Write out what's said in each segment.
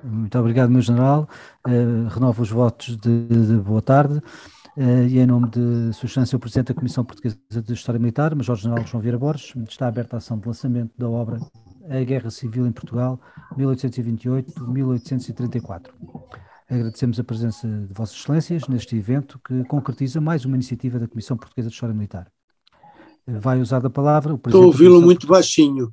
Muito obrigado, meu general. Renovo os votos de boa tarde. E em nome de Sua Excelência, o Presidente da Comissão Portuguesa de História Militar, Major-General João Vieira Borges, está aberta a ação de lançamento da obra A Guerra Civil em Portugal, 1828-1834. Agradecemos a presença de Vossas Excelências neste evento que concretiza mais uma iniciativa da Comissão Portuguesa de História Militar. Vai usar da palavra o Presidente. Estou a ouvi-lo muito baixinho.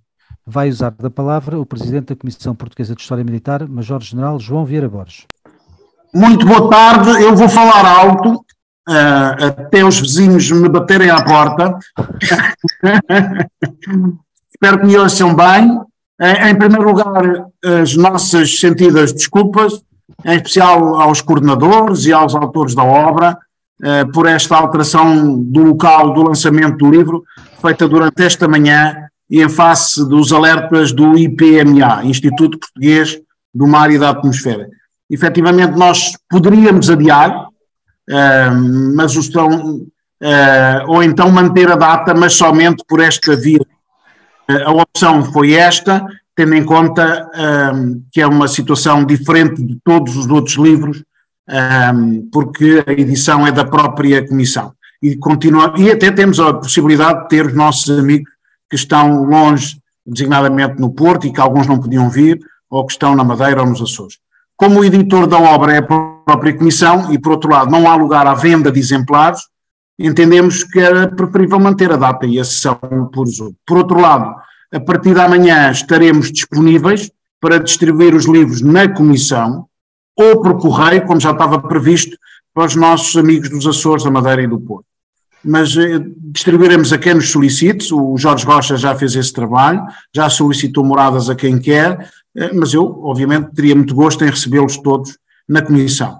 Vai usar da palavra o Presidente da Comissão Portuguesa de História Militar, Major-General João Vieira Borges. Muito boa tarde, eu vou falar alto, até os vizinhos me baterem à porta. Espero que me ouçam bem. Em primeiro lugar, as nossas sentidas desculpas, em especial aos coordenadores e aos autores da obra, por esta alteração do local do lançamento do livro, feita durante esta manhã e em face dos alertas do IPMA, Instituto Português do Mar e da Atmosfera. Efetivamente, nós poderíamos adiar, mas ou então manter a data, mas somente por esta via. A opção foi esta, tendo em conta que é uma situação diferente de todos os outros livros, porque a edição é da própria Comissão. E até temos a possibilidade de ter os nossos amigos que estão longe, designadamente no Porto, e que alguns não podiam vir, ou que estão na Madeira ou nos Açores. Como o editor da obra é a própria Comissão, e por outro lado não há lugar à venda de exemplares, entendemos que era preferível manter a data e a sessão por Zoom. Por outro lado, a partir da manhã estaremos disponíveis para distribuir os livros na Comissão, ou por correio, como já estava previsto, para os nossos amigos dos Açores, da Madeira e do Porto. Mas distribuiremos a quem nos solicite, o Jorge Rocha já fez esse trabalho, já solicitou moradas a quem quer, mas eu, obviamente, teria muito gosto em recebê-los todos na Comissão.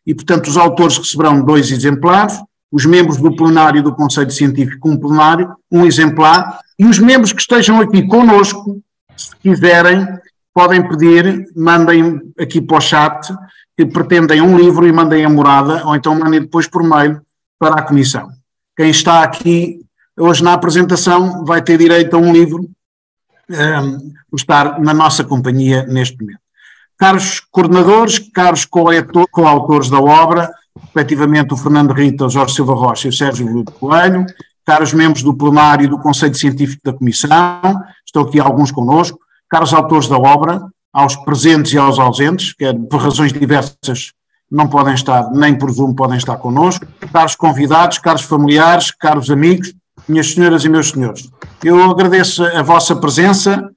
E, portanto, os autores receberão 2 exemplares, os membros do plenário do Conselho Científico um plenário, 1 exemplar, e os membros que estejam aqui connosco, se quiserem, podem pedir, mandem aqui para o chat, que pretendem um livro e mandem a morada, ou então mandem depois por mail para a Comissão. Quem está aqui hoje na apresentação vai ter direito a um livro por estar na nossa companhia neste momento. Caros coordenadores, caros coautores da obra, respectivamente o Fernando Rita, o Jorge Silva Rocha e o Sérgio Ludo Coelho, caros membros do plenário e do Conselho Científico da Comissão, estão aqui alguns connosco, caros autores da obra, aos presentes e aos ausentes, que por razões diversas não podem estar, nem por Zoom podem estar connosco, caros convidados, caros familiares, caros amigos, minhas senhoras e meus senhores. Eu agradeço a vossa presença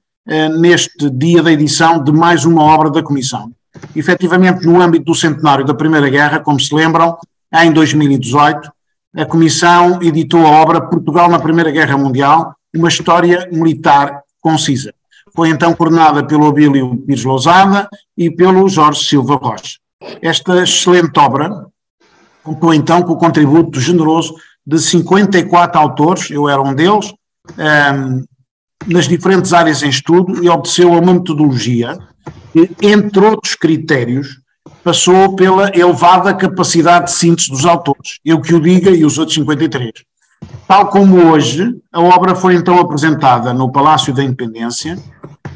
neste dia da edição de mais uma obra da Comissão. Efetivamente, no âmbito do centenário da Primeira Guerra, como se lembram, em 2018, a Comissão editou a obra Portugal na Primeira Guerra Mundial, uma história militar concisa. Foi então coordenada pelo Abílio Pires Lousada e pelo Jorge Silva Rocha. Esta excelente obra contou então com o contributo generoso de 54 autores, eu era um deles, nas diferentes áreas em estudo, e obedeceu a uma metodologia que, entre outros critérios, passou pela elevada capacidade de síntese dos autores, eu que o diga e os outros 53. Tal como hoje, a obra foi então apresentada no Palácio da Independência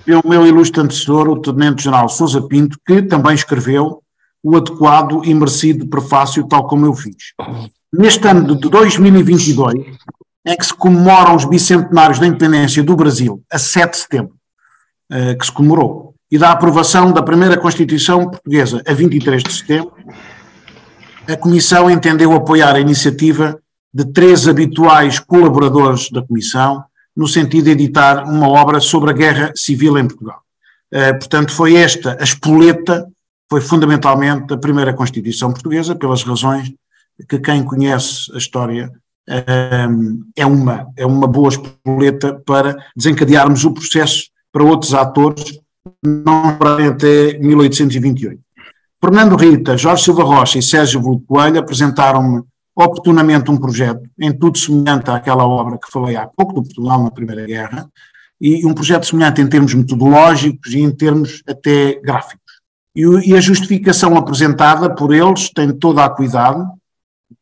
pelo meu ilustre antecessor, o Tenente-General Sousa Pinto, que também escreveu o adequado e merecido prefácio, tal como eu fiz. Neste ano de 2022, em que se comemoram os bicentenários da independência do Brasil, a 7 de setembro, que se comemorou, e da aprovação da primeira Constituição Portuguesa, a 23 de setembro, a Comissão entendeu apoiar a iniciativa de 3 habituais colaboradores da Comissão, no sentido de editar uma obra sobre a Guerra Civil em Portugal. Portanto, foi esta a espoleta, foi fundamentalmente a primeira Constituição Portuguesa, pelas razões que quem conhece a história é uma boa espoleta para desencadearmos o processo para outros atores, não para até 1828. Fernando Rita, Jorge Silva Rocha e Sérgio Ludo Coelho apresentaram-me oportunamente um projeto, em tudo semelhante àquela obra que falei há pouco, do Portugal na Primeira Guerra, e um projeto semelhante em termos metodológicos e em termos até gráficos. E a justificação apresentada por eles tem toda a acuidade,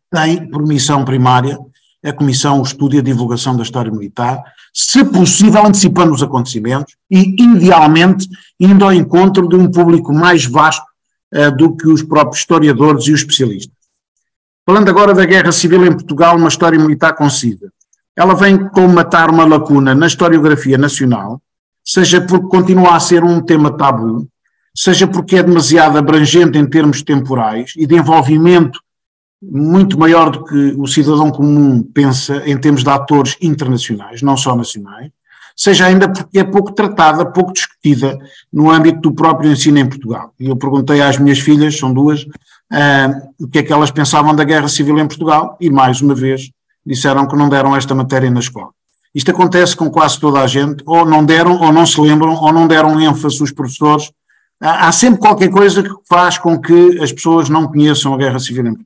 tem por missão primária a Comissão, o estudo e a divulgação da história militar, se possível antecipando os acontecimentos e, idealmente, indo ao encontro de um público mais vasto do que os próprios historiadores e os especialistas. Falando agora da Guerra Civil em Portugal, uma história militar concisa. Ela vem colmatar uma lacuna na historiografia nacional, seja porque continua a ser um tema tabu, seja porque é demasiado abrangente em termos temporais e de envolvimento muito maior do que o cidadão comum pensa em termos de atores internacionais, não só nacionais, seja ainda porque é pouco tratada, pouco discutida no âmbito do próprio ensino em Portugal. E eu perguntei às minhas filhas, são duas, o que é que elas pensavam da Guerra Civil em Portugal e, mais uma vez, disseram que não deram esta matéria na escola. Isto acontece com quase toda a gente, ou não deram, ou não se lembram, ou não deram ênfase os professores. Há sempre qualquer coisa que faz com que as pessoas não conheçam a Guerra Civil em Portugal.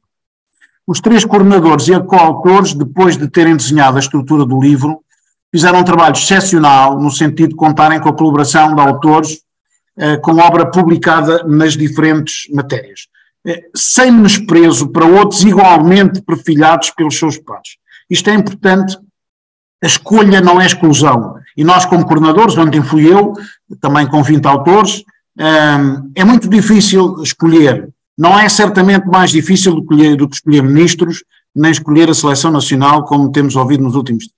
Os três coordenadores e coautores, depois de terem desenhado a estrutura do livro, fizeram um trabalho excepcional no sentido de contarem com a colaboração de autores com obra publicada nas diferentes matérias, sem menosprezo para outros igualmente perfilhados pelos seus pares. Isto é importante, a escolha não é exclusão, e nós como coordenadores, ontem fui eu, também com 20 autores, é muito difícil escolher. Não é certamente mais difícil do que escolher ministros, nem escolher a seleção nacional, como temos ouvido nos últimos dias.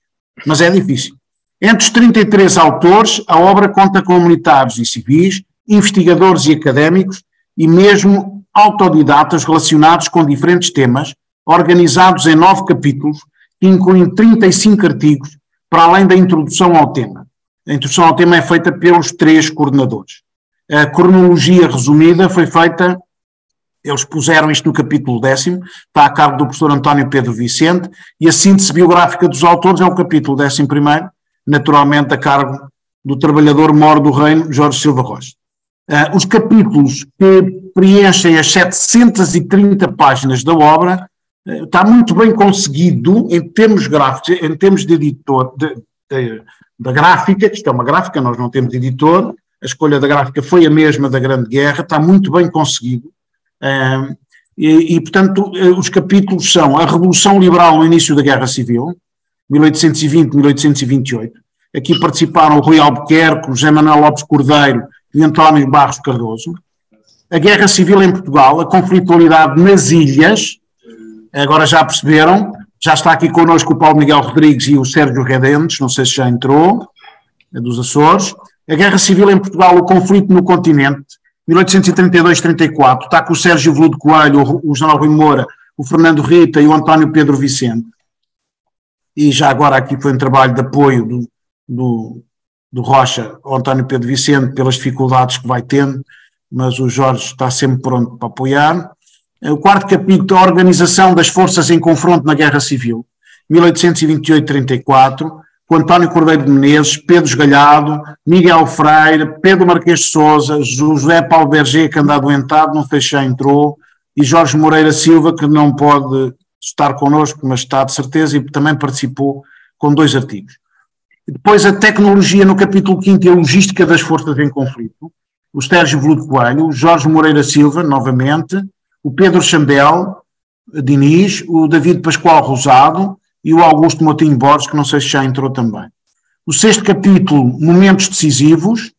Mas é difícil. Entre os 33 autores, a obra conta com militares e civis, investigadores e académicos, e mesmo autodidatas relacionados com diferentes temas, organizados em 9 capítulos, que incluem 35 artigos, para além da introdução ao tema. A introdução ao tema é feita pelos 3 coordenadores. A cronologia resumida foi feita. Eles puseram isto no capítulo 10º, está a cargo do professor António Pedro Vicente, e a síntese biográfica dos autores é o capítulo 11º, naturalmente a cargo do trabalhador mor do reino, Jorge Silva Rocha. Os capítulos que preenchem as 730 páginas da obra, está muito bem conseguido em termos gráficos, em termos de editor, da gráfica, isto é uma gráfica, nós não temos editor, a escolha da gráfica foi a mesma da Grande Guerra, está muito bem conseguido. Portanto, os capítulos são a Revolução Liberal no início da Guerra Civil, 1820-1828. Aqui participaram o Rui Albuquerque, o José Manuel Lopes Cordeiro e António Barros Cardoso. A Guerra Civil em Portugal, a conflitualidade nas ilhas, agora já perceberam, já está aqui connosco o Paulo Miguel Rodrigues e o Sérgio Redentes, não sei se já entrou, dos Açores. A Guerra Civil em Portugal, o conflito no continente, 1832-34, está com o Sérgio Veludo Coelho, o General Rui Moura, o Fernando Rita e o António Pedro Vicente. E já agora aqui foi um trabalho de apoio do Rocha ao António Pedro Vicente pelas dificuldades que vai tendo, mas o Jorge está sempre pronto para apoiar. O quarto capítulo, a organização das forças em confronto na Guerra Civil, 1828-34, com António Cordeiro de Menezes, Pedro Esgalhado, Miguel Freire, Pedro Marquês de Sousa, José Paulo Berger, que anda adoentado, não sei se já entrou, e Jorge Moreira Silva, que não pode estar connosco, mas está de certeza, e também participou com 2 artigos. E depois a tecnologia no capítulo 5º e a logística das forças em conflito, o Sérgio Veludo Coelho, o Jorge Moreira Silva, novamente, o Pedro Chandel Diniz, o David Pascoal Rosado, e o Augusto Moutinho Borges, que não sei se já entrou também. O 6º capítulo, Momentos Decisivos,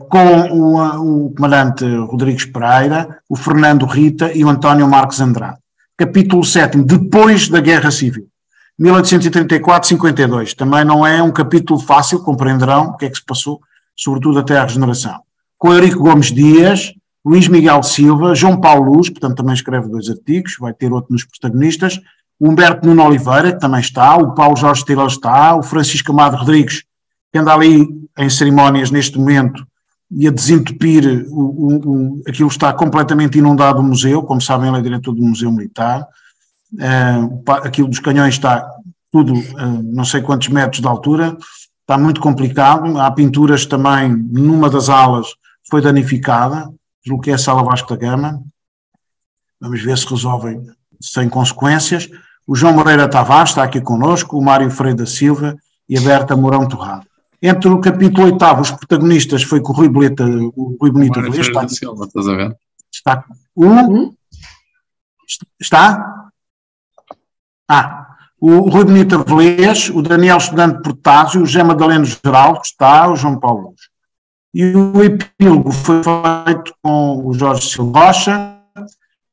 com o comandante Rodrigues Pereira, o Fernando Rita e o António Marques Andrade. Capítulo 7º, Depois da Guerra Civil, 1834-52. Também não é um capítulo fácil, compreenderão o que é que se passou, sobretudo até à regeneração. Com Eurico Gomes Dias, Luís Miguel Silva, João Paulo Luz, portanto também escreve 2 artigos, vai ter outro nos protagonistas, o Humberto Nuno Oliveira, que também está, o Paulo Jorge Estela está, o Francisco Amado Rodrigues, que anda ali em cerimónias neste momento e a desentupir, aquilo está completamente inundado o museu, como sabem ele é diretor do Museu Militar, aquilo dos canhões está tudo, não sei quantos metros de altura, está muito complicado, há pinturas também, numa das alas foi danificada, julgo que é a Sala Vasco da Gama, vamos ver se resolvem sem consequências. O João Moreira Tavares está aqui connosco, o Mário Freire da Silva e a Berta Mourão Torrado. Entre o capítulo 8º, os protagonistas foi com o Rui Bonita de Leste. Está, Silva, estás a ver? Está? o Rui Benito Avilés, o Daniel Estudante Portásio, o José Madaleno Geral, que está, o João Paulo Luz. E o epílogo foi feito com o Jorge Silva Rocha,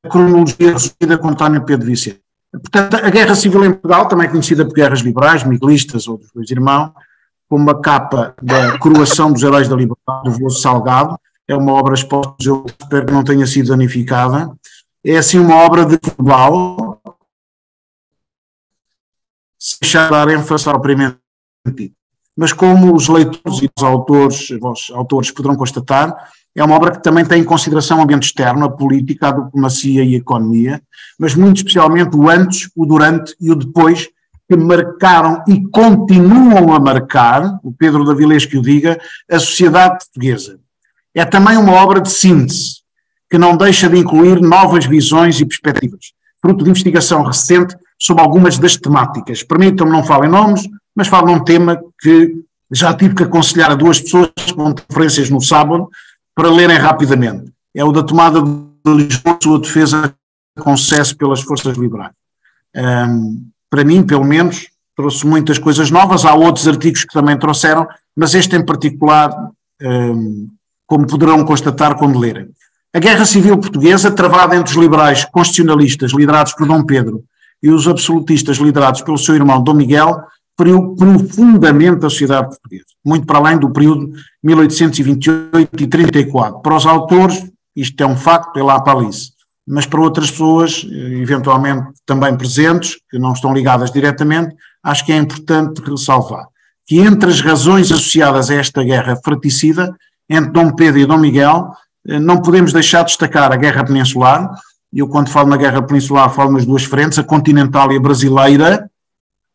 a cronologia resumida com António Pedro Vicente. Portanto, a Guerra Civil em Portugal, também conhecida por guerras liberais, miguelistas ou dos dois irmãos, como uma capa da coroação dos heróis da liberdade do Veloso Salgado, é uma obra exposta, eu espero que não tenha sido danificada, é assim uma obra de global, sem deixar de dar ênfase ao primeiro sentido. Mas como os leitores e os autores poderão constatar, é uma obra que também tem em consideração o ambiente externo, a política, a diplomacia e a economia, mas muito especialmente o antes, o durante e o depois, que marcaram e continuam a marcar, o Pedro de Avilés que o diga, a sociedade portuguesa. É também uma obra de síntese, que não deixa de incluir novas visões e perspectivas, fruto de investigação recente sobre algumas das temáticas. Permitam-me, não falo em nomes, mas falo num tema que já tive que aconselhar a duas pessoas com conferências no sábado para lerem rapidamente. É o da tomada de Lisboa, sua defesa com sucesso pelas forças liberais. Para mim, pelo menos, trouxe muitas coisas novas, há outros artigos que também trouxeram, mas este em particular, como poderão constatar quando lerem. A Guerra Civil Portuguesa, travada entre os liberais constitucionalistas, liderados por Dom Pedro, e os absolutistas, liderados pelo seu irmão Dom Miguel, feriu profundamente a sociedade portuguesa, muito para além do período 1828 e 34. Para os autores, isto é um facto, é lá para Alice, mas para outras pessoas, eventualmente também presentes, que não estão ligadas diretamente, acho que é importante ressalvar que entre as razões associadas a esta guerra fratricida, entre Dom Pedro e Dom Miguel, não podemos deixar de destacar a Guerra Peninsular, e eu quando falo na Guerra Peninsular falo nas duas frentes, a continental e a brasileira,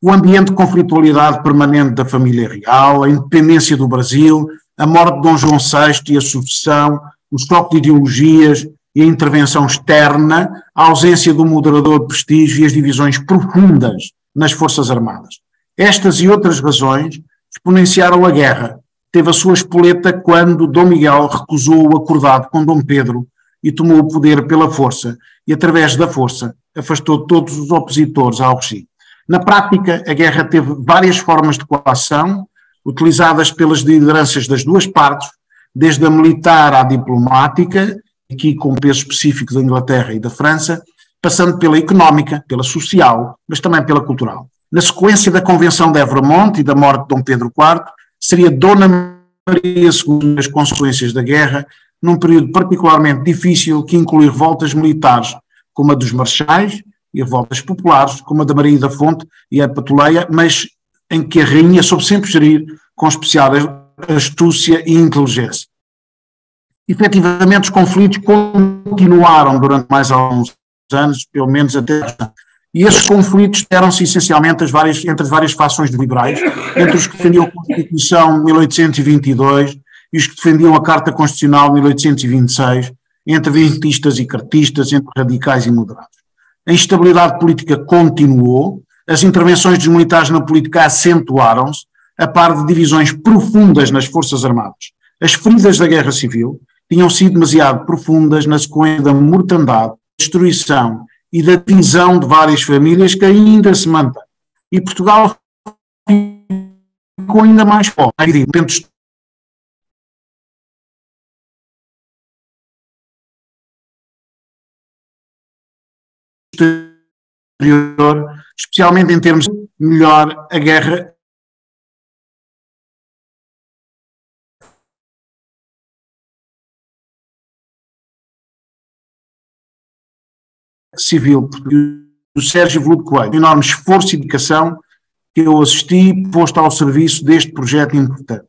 o ambiente de conflitualidade permanente da família real, a independência do Brasil, a morte de Dom João VI e a sucessão, o choque de ideologias e a intervenção externa, a ausência do moderador de prestígio e as divisões profundas nas Forças Armadas. Estas e outras razões exponenciaram a guerra. Teve a sua espoleta quando Dom Miguel recusou o acordado com Dom Pedro e tomou o poder pela força e, através da força, afastou todos os opositores ao regime. Na prática, a guerra teve várias formas de coação, utilizadas pelas lideranças das duas partes, desde a militar à diplomática, aqui com peso específico da Inglaterra e da França, passando pela económica, pela social, mas também pela cultural. Na sequência da Convenção de Evremonte e da morte de Dom Pedro IV, seria Dona Maria II as consequências da guerra, num período particularmente difícil que inclui revoltas militares, como a dos Marchais, e revoltas populares, como a da Maria da Fonte e a Patuleia, mas em que a rainha soube sempre gerir com especial astúcia e inteligência. Efetivamente, os conflitos continuaram durante mais alguns anos, pelo menos até. E esses conflitos deram-se essencialmente entre as várias fações de liberais, entre os que defendiam a Constituição de 1822 e os que defendiam a Carta Constitucional de 1826, entre vintistas e cartistas, entre radicais e moderados. A instabilidade política continuou, as intervenções dos militares na política acentuaram-se, a par de divisões profundas nas Forças Armadas. As feridas da Guerra Civil tinham sido demasiado profundas na sequência da mortandade, destruição e da divisão de várias famílias que ainda se mantém. E Portugal ficou ainda mais pobre. Especialmente em termos de melhor a guerra civil. O Sérgio Veludo Coelho, um enorme esforço e dedicação que eu assisti, posto ao serviço deste projeto importante.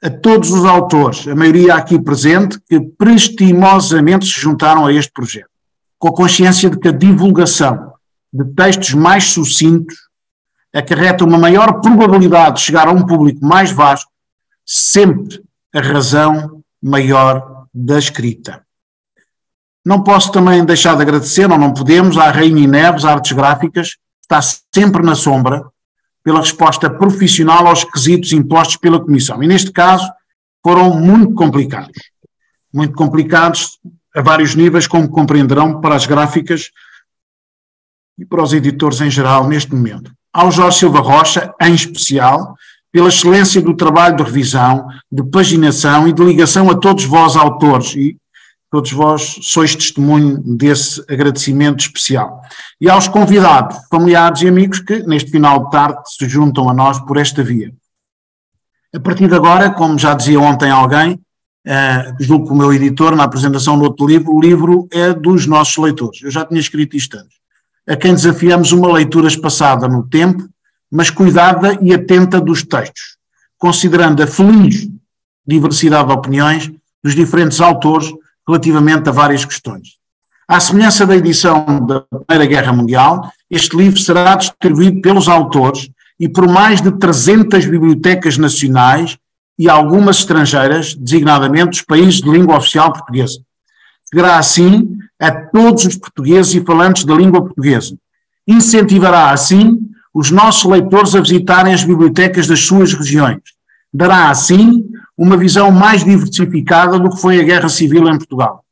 A todos os autores, a maioria aqui presente, que prestimosamente se juntaram a este projeto, com a consciência de que a divulgação de textos mais sucintos acarreta uma maior probabilidade de chegar a um público mais vasto, sempre a razão maior da escrita. Não posso também deixar de agradecer, ou não podemos, à Rainha Neves, Artes Gráficas, que está sempre na sombra, pela resposta profissional aos requisitos impostos pela Comissão. E neste caso foram muito complicados, a vários níveis, como compreenderão, para as gráficas e para os editores em geral neste momento. Ao Jorge Silva Rocha, em especial, pela excelência do trabalho de revisão, de paginação e de ligação a todos vós, autores, e todos vós sois testemunho desse agradecimento especial. E aos convidados, familiares e amigos que, neste final de tarde, se juntam a nós por esta via. A partir de agora, como já dizia ontem alguém, julgo que o meu editor, na apresentação do outro livro, o livro é dos nossos leitores. Eu já tinha escrito isto antes. A quem desafiamos uma leitura espaçada no tempo, mas cuidada e atenta dos textos, considerando a feliz diversidade de opiniões dos diferentes autores relativamente a várias questões. À semelhança da edição da Primeira Guerra Mundial, este livro será distribuído pelos autores e por mais de 300 bibliotecas nacionais e algumas estrangeiras, designadamente os países de língua oficial portuguesa. Chegará assim a todos os portugueses e falantes da língua portuguesa. Incentivará assim os nossos leitores a visitarem as bibliotecas das suas regiões. Dará assim uma visão mais diversificada do que foi a Guerra Civil em Portugal.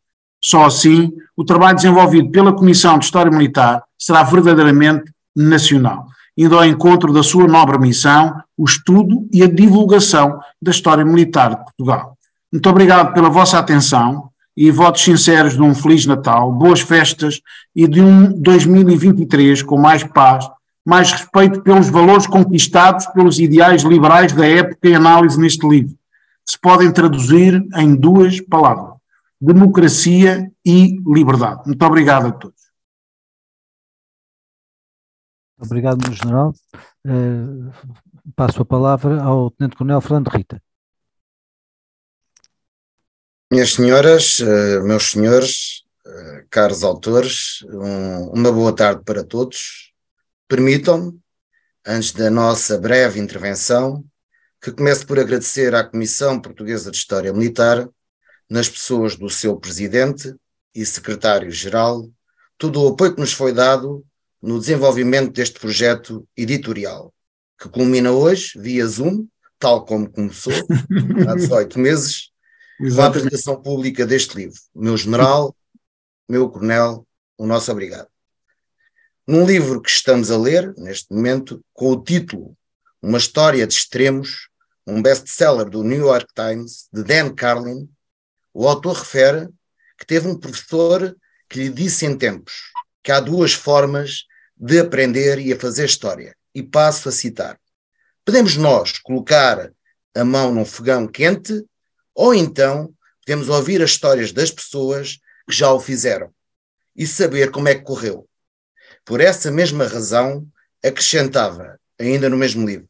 Só assim, o trabalho desenvolvido pela Comissão de História Militar será verdadeiramente nacional, indo ao encontro da sua nobre missão, o estudo e a divulgação da história militar de Portugal. Muito obrigado pela vossa atenção e votos sinceros de um Feliz Natal, boas festas e de um 2023 com mais paz, mais respeito pelos valores conquistados pelos ideais liberais da época em análise neste livro. Se podem traduzir em duas palavras: democracia e liberdade. Muito obrigado a todos. Obrigado, meu general. Passo a palavra ao tenente-coronel Fernando Rita. Minhas senhoras, meus senhores, caros autores, uma boa tarde para todos. Permitam-me, antes da nossa breve intervenção, que comece por agradecer à Comissão Portuguesa de História Militar, nas pessoas do seu presidente e secretário-geral, todo o apoio que nos foi dado no desenvolvimento deste projeto editorial, que culmina hoje, via Zoom, tal como começou, há 18 meses, com a apresentação pública deste livro. Meu general, meu coronel, o nosso obrigado. Num livro que estamos a ler, neste momento, com o título Uma História de Extremos, um best-seller do New York Times, de Dan Carlin, o autor refere que teve um professor que lhe disse em tempos que há duas formas de aprender e a fazer história. E passo a citar. Podemos nós colocar a mão num fogão quente ou então podemos ouvir as histórias das pessoas que já o fizeram e saber como é que correu. Por essa mesma razão, acrescentava, ainda no mesmo livro,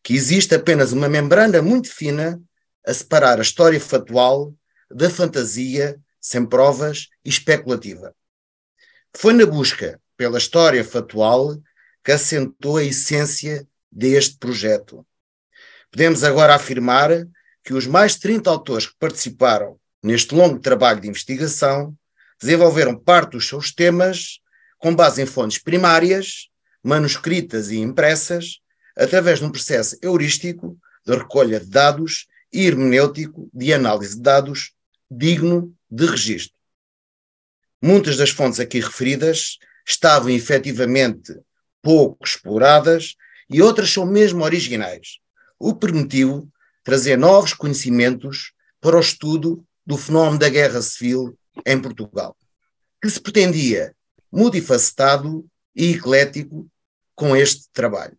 que existe apenas uma membrana muito fina a separar a história factual da fantasia, sem provas e especulativa. Foi na busca pela história factual que assentou a essência deste projeto. Podemos agora afirmar que os mais de 30 autores que participaram neste longo trabalho de investigação desenvolveram parte dos seus temas com base em fontes primárias, manuscritas e impressas, através de um processo heurístico de recolha de dados e hermenêutico de análise de dados digno de registro. Muitas das fontes aqui referidas estavam efetivamente pouco exploradas e outras são mesmo originais, o que permitiu trazer novos conhecimentos para o estudo do fenómeno da Guerra Civil em Portugal, que se pretendia multifacetado e eclético com este trabalho.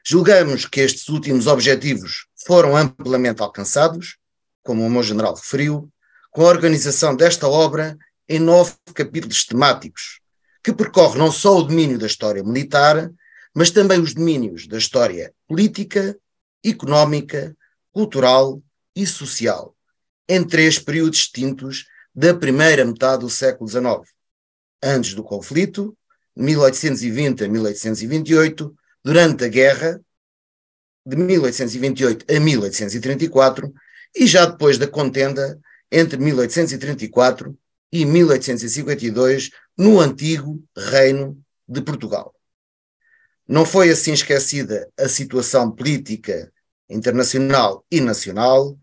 Julgamos que estes últimos objetivos foram amplamente alcançados, como o meu general referiu, com a organização desta obra em 9 capítulos temáticos, que percorre não só o domínio da história militar, mas também os domínios da história política, económica, cultural e social, em 3 períodos distintos da primeira metade do século XIX, antes do conflito, 1820 a 1828, durante a guerra, de 1828 a 1834, e já depois da contenda entre 1834 e 1852, no antigo Reino de Portugal. Não foi assim esquecida a situação política internacional e nacional,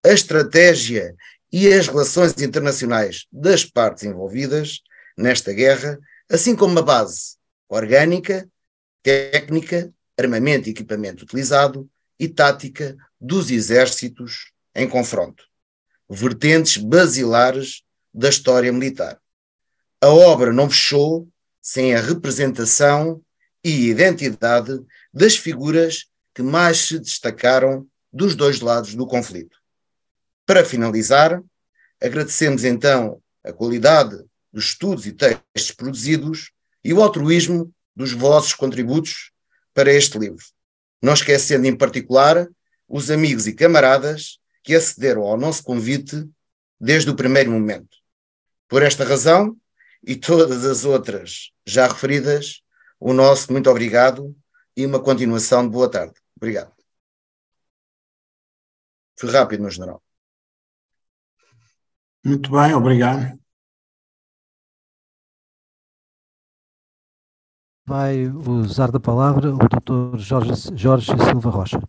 a estratégia e as relações internacionais das partes envolvidas nesta guerra, assim como uma base orgânica, técnica, armamento e equipamento utilizado e tática dos exércitos em confronto. Vertentes basilares da história militar. A obra não fechou sem a representação e identidade das figuras que mais se destacaram dos dois lados do conflito. Para finalizar, agradecemos então a qualidade dos estudos e textos produzidos e o altruísmo dos vossos contributos para este livro, não esquecendo em particular os amigos e camaradas que acederam ao nosso convite desde o primeiro momento. Por esta razão, e todas as outras já referidas, o nosso muito obrigado e uma continuação de boa tarde. Obrigado. Foi rápido, meu general. Muito bem, obrigado. Vai usar da palavra o Dr. Jorge Silva Rocha.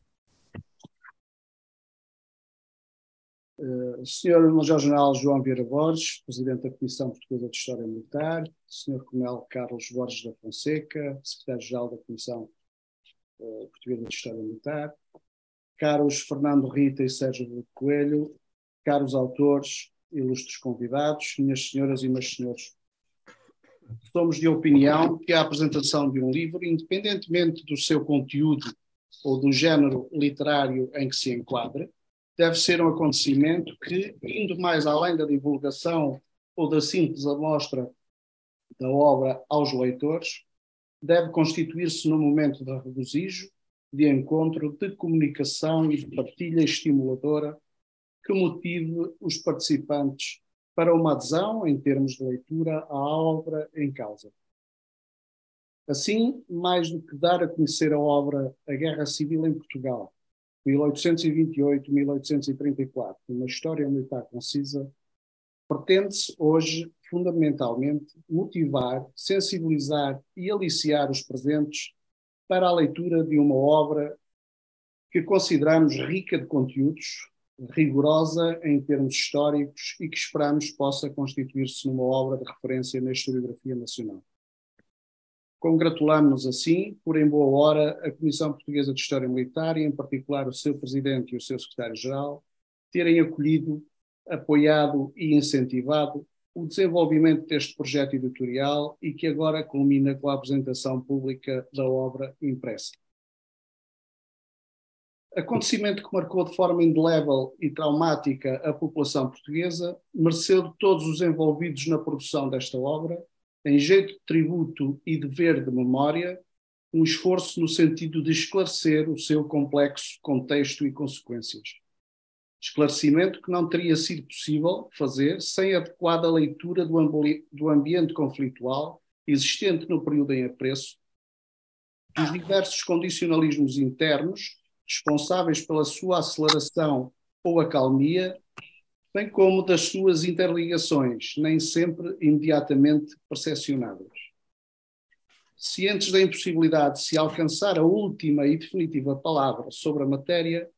Senhor Major-General João Vieira Borges, Presidente da Comissão Portuguesa de História Militar, Senhor Coronel Carlos Borges da Fonseca, Secretário-Geral da Comissão Portuguesa de História Militar, caros Fernando Rita e Sérgio Coelho, caros autores, ilustres convidados, minhas senhoras e meus senhores. Somos de opinião que a apresentação de um livro, independentemente do seu conteúdo ou do género literário em que se enquadra, deve ser um acontecimento que, indo mais além da divulgação ou da simples amostra da obra aos leitores, deve constituir-se num momento de regozijo, de encontro, de comunicação e de partilha estimuladora que motive os participantes para uma adesão, em termos de leitura, à obra em causa. Assim, mais do que dar a conhecer a obra A Guerra Civil em Portugal, 1828-1834, uma história militar concisa, pretende-se hoje, fundamentalmente, motivar, sensibilizar e aliciar os presentes para a leitura de uma obra que consideramos rica de conteúdos, rigorosa em termos históricos e que esperamos possa constituir-se numa obra de referência na historiografia nacional. Congratulamos-nos assim, por em boa hora, a Comissão Portuguesa de História Militar e, em particular, o seu Presidente e o seu Secretário-Geral, terem acolhido, apoiado e incentivado o desenvolvimento deste projeto editorial e que agora culmina com a apresentação pública da obra impressa. Acontecimento que marcou de forma indelével e traumática a população portuguesa, mereceu de todos os envolvidos na produção desta obra, em jeito de tributo e dever de memória, um esforço no sentido de esclarecer o seu complexo contexto e consequências. Esclarecimento que não teria sido possível fazer sem a adequada leitura do ambiente conflitual existente no período em apreço, dos diversos condicionalismos internos responsáveis pela sua aceleração ou acalmia, bem como das suas interligações, nem sempre imediatamente percepcionáveis. Cientes da impossibilidade de se alcançar a última e definitiva palavra sobre a matéria,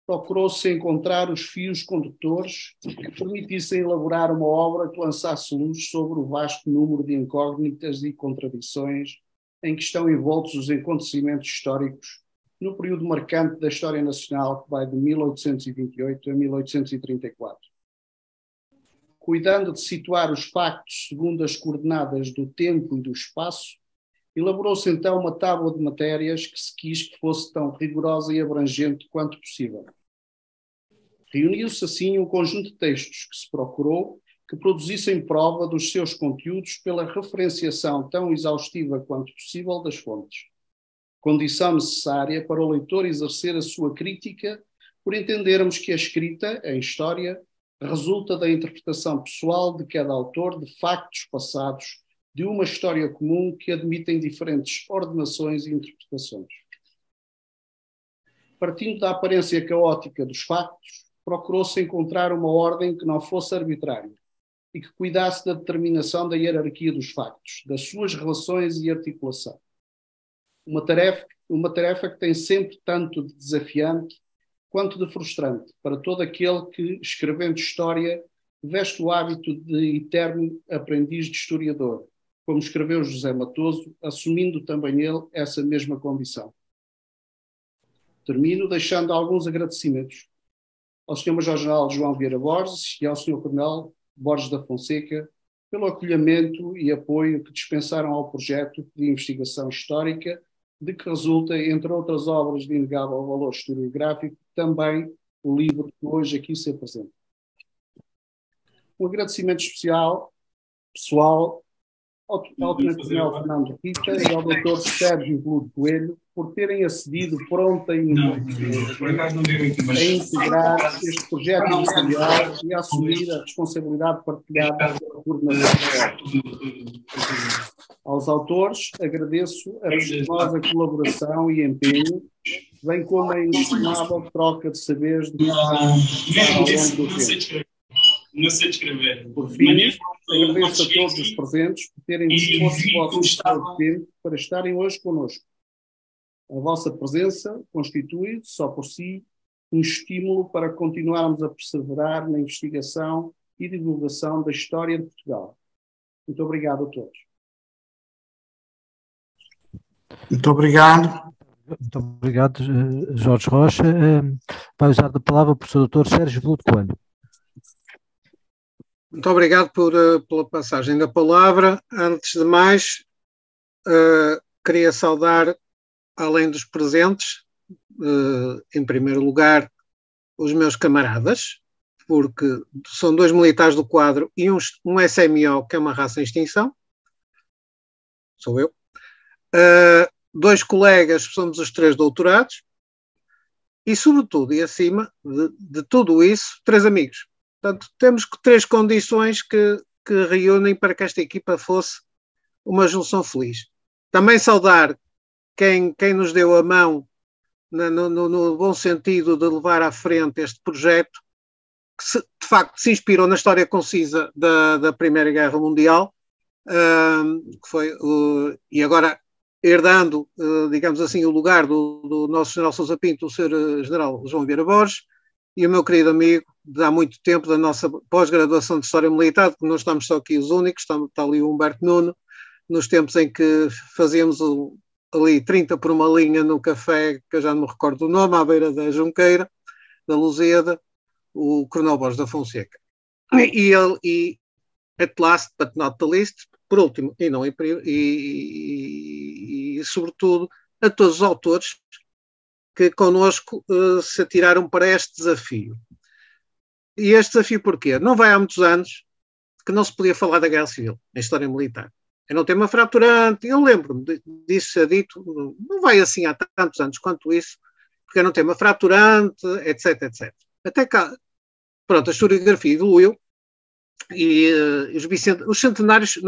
procurou-se encontrar os fios condutores que permitissem elaborar uma obra que lançasse luz sobre o vasto número de incógnitas e contradições em que estão envoltos os acontecimentos históricos no período marcante da história nacional que vai de 1828 a 1834. Cuidando de situar os factos segundo as coordenadas do tempo e do espaço, elaborou-se então uma tábua de matérias que se quis que fosse tão rigorosa e abrangente quanto possível. Reuniu-se assim um conjunto de textos que se procurou que produzissem prova dos seus conteúdos pela referenciação tão exaustiva quanto possível das fontes, condição necessária para o leitor exercer a sua crítica por entendermos que a escrita, em história, resulta da interpretação pessoal de cada autor de factos passados de uma história comum que admitem diferentes ordenações e interpretações. Partindo da aparência caótica dos factos, procurou-se encontrar uma ordem que não fosse arbitrária e que cuidasse da determinação da hierarquia dos factos, das suas relações e articulação. Uma tarefa que tem sempre tanto de desafiante quanto de frustrante para todo aquele que, escrevendo história, veste o hábito de eterno aprendiz de historiador, como escreveu José Matoso, assumindo também ele essa mesma condição. Termino deixando alguns agradecimentos ao Sr. Major-General João Vieira Borges e ao Sr. Coronel Borges da Fonseca pelo acolhimento e apoio que dispensaram ao projeto de investigação histórica, de que resulta, entre outras obras de inegável valor historiográfico, também o livro que hoje aqui se apresenta. Um agradecimento especial, pessoal, ao Tenente-Coronel Fernando Rita e ao Dr. Sérgio Veludo Coelho por terem acedido pronta e a integrar este projeto editorial e a assumir a responsabilidade partilhada pela coordenação. Aos autores agradeço a respeitosa colaboração e empenho, bem como a inestimável troca de saberes de ao longo do tempo. Não sei escrever. Por fim, agradeço a todos os presentes por terem disposto o vosso tempo para estarem hoje connosco. A vossa presença constitui, só por si, um estímulo para continuarmos a perseverar na investigação e divulgação da história de Portugal. Muito obrigado a todos. Muito obrigado. Muito obrigado, Jorge Rocha. Vai usar a palavra o professor Dr. Sérgio Veludo Coelho. Muito obrigado pela passagem da palavra. Antes de mais, queria saudar, além dos presentes, em primeiro lugar, os meus camaradas, porque são 2 militares do quadro e um SMO, que é uma raça em extinção. Sou eu. 2 colegas, somos os 3 doutorados. E, sobretudo, e acima de tudo isso, 3 amigos. Portanto, temos 3 condições que reúnem para que esta equipa fosse uma junção feliz. Também saudar quem nos deu a mão no bom sentido de levar à frente este projeto, que de facto se inspirou na história concisa da Primeira Guerra Mundial, que foi, e agora herdando, digamos assim, o lugar do nosso General Sousa Pinto, o Sr. General João Vieira Borges, e o meu querido amigo, de há muito tempo, da nossa pós-graduação de História Militar, que não estamos só aqui os únicos, está ali o Humberto Nuno, nos tempos em que fazíamos ali 30 por uma linha no café, que eu já não me recordo o nome, à beira da Junqueira, da Luseda, o Coronel Borges da Fonseca. E at last, but not the least, por último, e sobretudo, a todos os autores que connosco se atiraram para este desafio. E este desafio porquê? Não vai há muitos anos que não se podia falar da Guerra Civil, em História Militar. Era um tema fraturante, eu lembro-me disso ser dito, não vai assim há tantos anos quanto isso, porque era um tema fraturante, etc, etc. Até cá, pronto, a historiografia evoluiu e os centenários,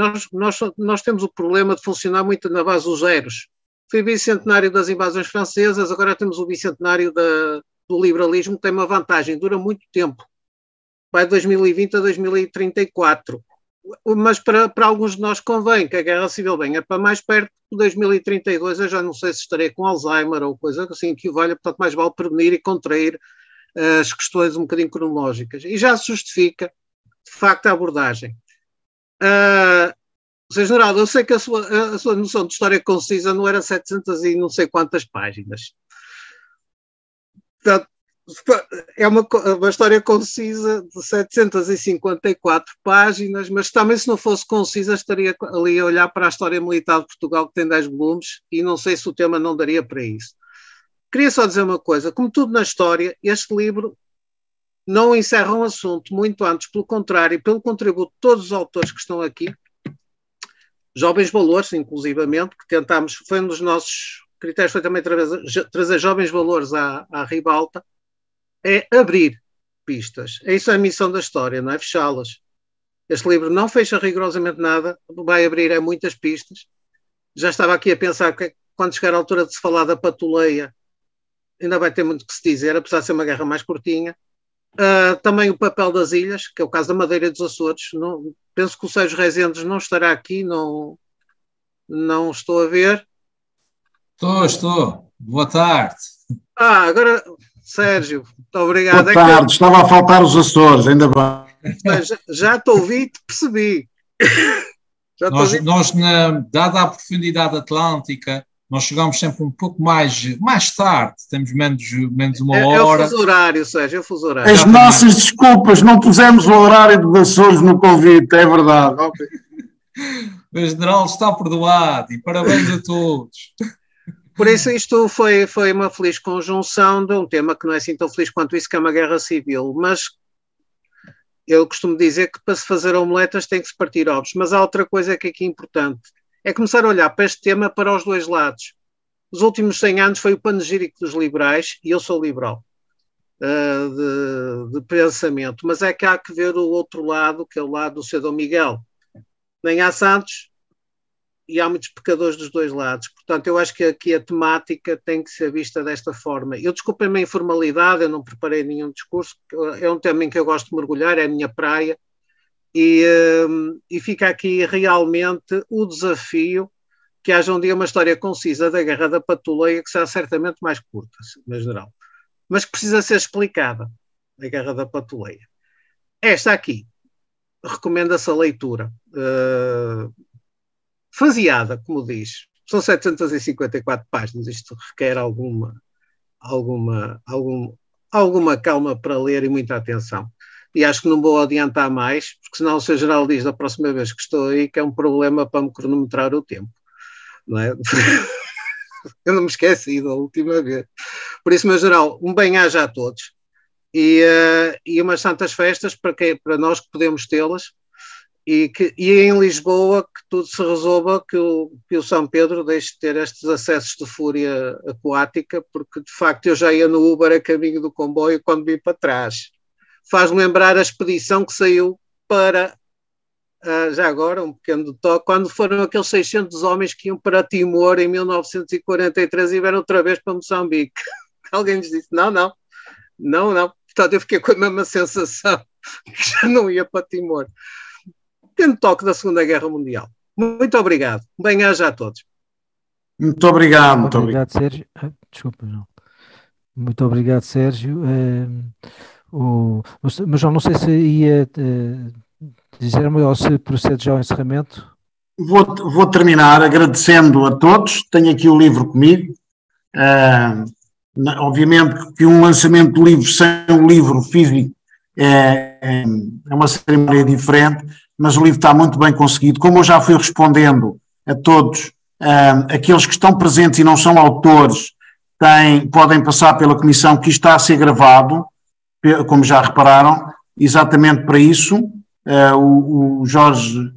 nós temos o problema de funcionar muito na base dos zeros. Foi o bicentenário das invasões francesas, agora temos o bicentenário do liberalismo, que tem uma vantagem, dura muito tempo. Vai de 2020 a 2034. Mas para alguns de nós convém que a Guerra Civil venha para mais perto de 2032. Eu já não sei se estarei com Alzheimer ou coisa assim que o valha, portanto mais vale prevenir e contrair as questões um bocadinho cronológicas. E já se justifica, de facto, a abordagem. Sr. General, eu sei que a sua noção de história concisa não era 700 e não sei quantas páginas. Portanto, é uma história concisa de 754 páginas, mas também se não fosse concisa estaria ali a olhar para a história militar de Portugal, que tem 10 volumes, e não sei se o tema não daria para isso. Queria só dizer uma coisa, como tudo na história, este livro não encerra um assunto, muito antes, pelo contrário, pelo contributo de todos os autores que estão aqui, Jovens Valores, inclusivamente, que tentámos, foi um dos nossos critérios, foi também trazer jovens valores à ribalta, é abrir pistas. Isso é a missão da história, não é fechá-las. Este livro não fecha rigorosamente nada, vai abrir muitas pistas. Já estava aqui a pensar que quando chegar a altura de se falar da patuleia, ainda vai ter muito que se dizer, apesar de ser uma guerra mais curtinha. Também o papel das ilhas, que é o caso da Madeira e dos Açores. Não, penso que o Sérgio Rezendes não estará aqui, não estou a ver. Estou. Boa tarde. Agora, Sérgio, muito obrigado. Boa tarde, estava a faltar os Açores, ainda bem. Já te ouvi e te percebi. Nós dada a profundidade atlântica, nós chegamos sempre um pouco mais tarde, temos menos uma hora. É o fuso horário, Sérgio, é o fuso horário. As nossas desculpas, não pusemos o horário de Açores no convite, é verdade. Okay. O general está perdoado e parabéns a todos. Por isso isto foi uma feliz conjunção de um tema que não é assim tão feliz quanto isso, que é uma guerra civil, mas eu costumo dizer que para se fazer omeletas tem que se partir ovos, mas há outra coisa que aqui é importante, é começar a olhar para este tema para os dois lados. Os últimos 100 anos foi o panegírico dos liberais, e eu sou liberal, de pensamento, mas é que há que ver o outro lado, que é o lado do seu Dom Miguel. Nem há santos e há muitos pecadores dos dois lados. Portanto, eu acho que aqui a temática tem que ser vista desta forma. Eu desculpem-me a informalidade, eu não preparei nenhum discurso, é um tema em que eu gosto de mergulhar, é a minha praia, e fica aqui realmente o desafio que haja um dia uma história concisa da Guerra da Patuleia, que será certamente mais curta, na geral, mas que precisa ser explicada, a Guerra da Patuleia. Esta aqui, recomenda-se a leitura, faseada, como diz, são 754 páginas, isto requer alguma calma para ler e muita atenção. E acho que não vou adiantar mais, porque senão o Sr. General diz da próxima vez que estou aí que é um problema para me cronometrar o tempo. Não é? Eu não me esqueci da última vez. Por isso, meu General, um bem-aja a todos e umas santas festas para nós que podemos tê-las, e em Lisboa que tudo se resolva, que o São Pedro deixe de ter estes acessos de fúria aquática, porque de facto eu já ia no Uber a caminho do comboio quando vim para trás. Faz-me lembrar a expedição que saiu para, já agora, um pequeno toque, quando foram aqueles 600 homens que iam para Timor em 1943 e vieram outra vez para Moçambique. Alguém lhes disse, não. Portanto, eu fiquei com a mesma sensação, que já não ia para Timor. Pequeno toque da Segunda Guerra Mundial. Muito obrigado. Bem-aja a todos. Muito obrigado. Muito obrigado, Sérgio. Desculpa, não. Muito obrigado, Sérgio. Mas eu não sei se ia dizer-me ou se procede já ao encerramento. Vou terminar agradecendo a todos. Tenho aqui o livro comigo. Obviamente que um lançamento do livro sem um livro físico é uma cerimónia diferente, mas o livro está muito bem conseguido. Como eu já fui respondendo a todos, aqueles que estão presentes e não são autores podem passar pela comissão, que está a ser gravado, como já repararam, exatamente para isso. O Jorge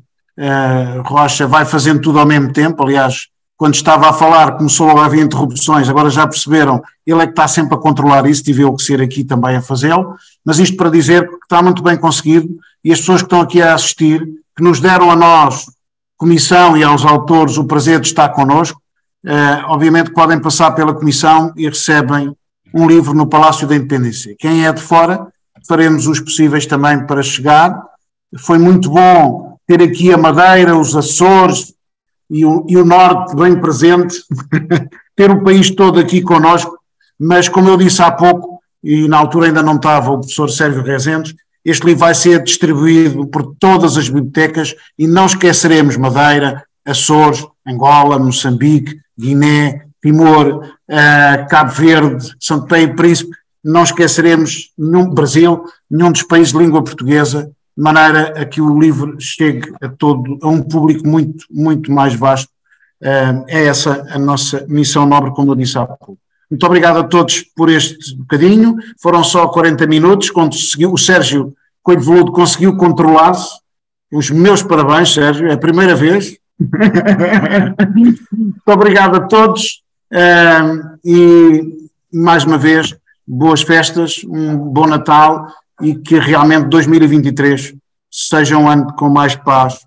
Rocha vai fazendo tudo ao mesmo tempo. Aliás, quando estava a falar começou a haver interrupções, agora já perceberam, ele é que está sempre a controlar isso, tive eu que ser aqui também a fazê-lo, mas isto para dizer que está muito bem conseguido, e as pessoas que estão aqui a assistir, que nos deram a nós, comissão, e aos autores o prazer de estar connosco, obviamente podem passar pela comissão e recebem um livro no Palácio da Independência. Quem é de fora, faremos os possíveis também para chegar. Foi muito bom ter aqui a Madeira, os Açores e o Norte bem presente, ter o país todo aqui connosco, mas como eu disse há pouco, e na altura ainda não estava o professor Sérgio Rezendes, este livro vai ser distribuído por todas as bibliotecas e não esqueceremos Madeira, Açores, Angola, Moçambique, Guiné, Timor, Cabo Verde, São Tomé e Príncipe, não esqueceremos Brasil, nenhum dos países de língua portuguesa, de maneira a que o livro chegue a um público muito, muito mais vasto. É essa a nossa missão nobre, como eu disse há pouco. Muito obrigado a todos por este bocadinho. Foram só 40 minutos, o Sérgio Coelho Veludo conseguiu controlar-se. Os meus parabéns, Sérgio, é a primeira vez. Muito obrigado a todos e, mais uma vez, boas festas, um bom Natal e que realmente 2023 seja um ano com mais paz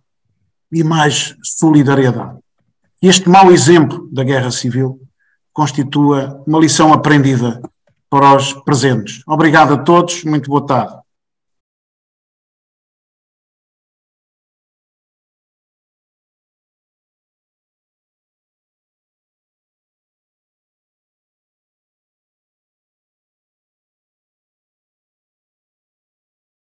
e mais solidariedade. Este mau exemplo da guerra civil constitua uma lição aprendida para os presentes. Obrigado a todos, muito boa tarde.